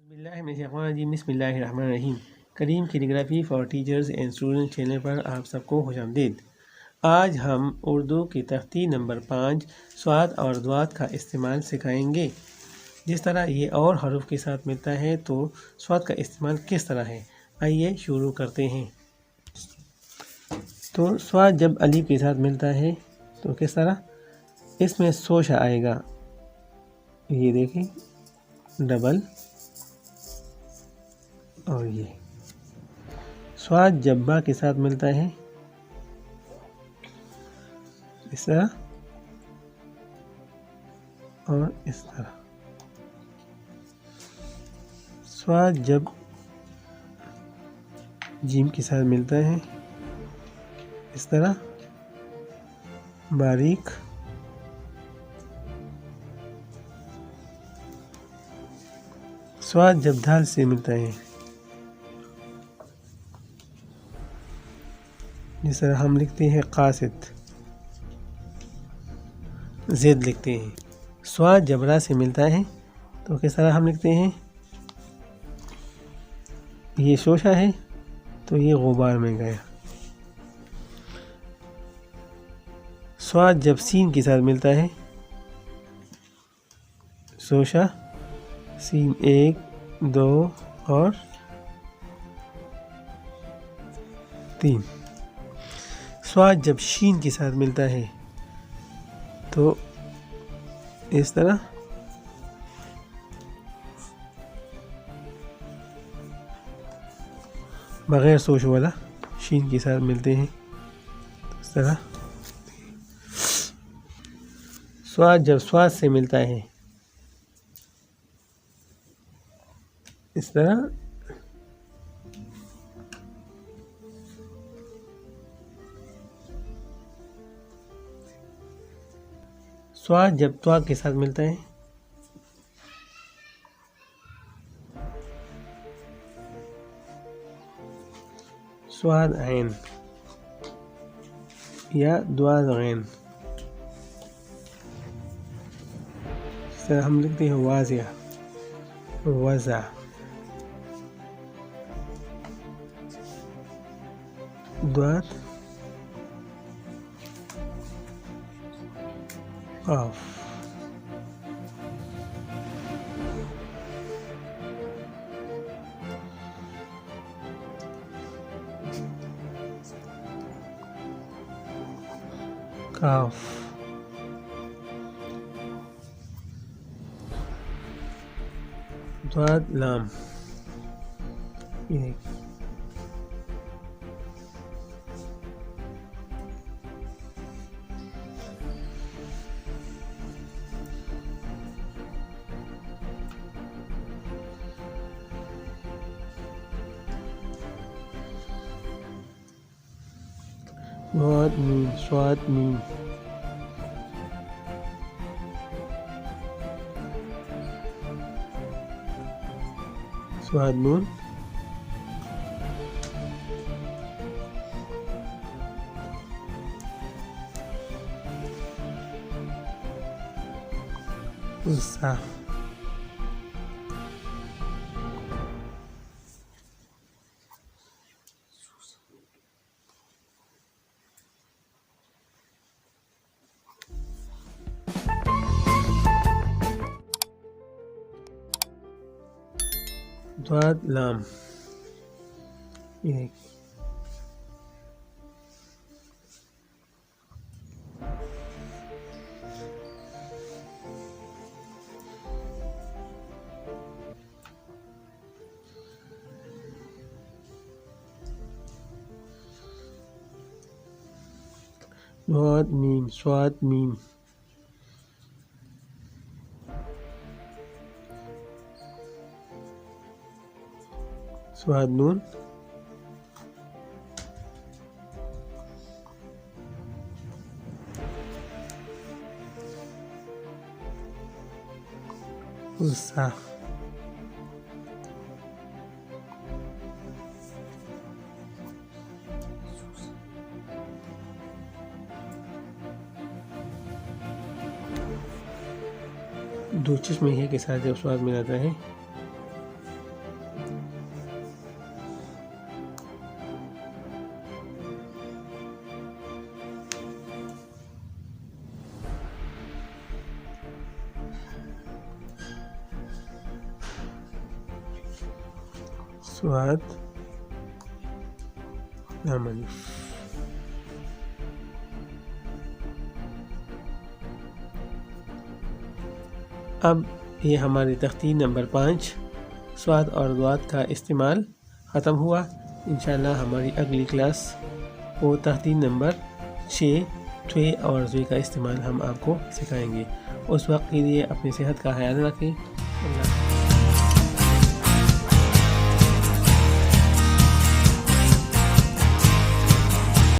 बिस्मिल्लाहिर्रहमानिर्रहीम। Karim calligraphy for teachers and student channel पर आप सबको खुशामदीद। आज हम उर्दू की तख्ती नंबर 5 स्वाद और द्वात का इस्तेमाल सिखाएंगे। जिस तरह ये और हरूफ के साथ मिलता है तो स्वाद का इस्तेमाल किस तरह है, आइए शुरू करते हैं। तो स्वाद जब अलीफ के साथ मिलता है तो किस तरह, इसमें सोशा आएगा, ये देखें डबल, और ये स्वाद जब बा के साथ मिलता है इस तरह और इस तरह। स्वाद जब जीम के साथ मिलता है इस तरह बारीक, स्वाद जब दाल से मिलता है जिस तरह हम लिखते हैं कासिद, ज़ेड लिखते हैं। स्वाद जब रा से मिलता है तो किस तरह हम लिखते हैं, ये शोशा है तो ये गुबार में गया। स्वाद जब सीन के साथ मिलता है, शोशा सीन 1 2 और 3। स्वाद जब शीन के साथ मिलता है तो इस तरह, बगैर सोच वाला शीन के साथ मिलते हैं तो इस तरह। स्वाद जब स्वाद से मिलता है इस तरह, स्वाद जब त्वा के साथ मिलता है स्वाद ऐन या द्वाद गैन, इस तरह हम लिखते हैं वाजिया, वज़ा। द्वाद काफ, काफ, द्वाद लाम, ये स्वाद मीम, स्वाद मीम, स्वाद नून, उस्सा। द्वाद लाम, ये स्वाद मीम, स्वाद मीम, स्वाद नून, उस्सा। दो चश्मे के साथ जब स्वाद मिलाता है स्वाद अमल। अब ये हमारी तख्ती नंबर 5 स्वाद और दुआत का इस्तेमाल ख़त्म हुआ। इंशाल्लाह हमारी अगली क्लास वो तख्ती नंबर 6 थे और जुई का इस्तेमाल हम आपको सिखाएंगे। उस वक्त के लिए अपनी सेहत का ख्याल रखें। अल्लाह।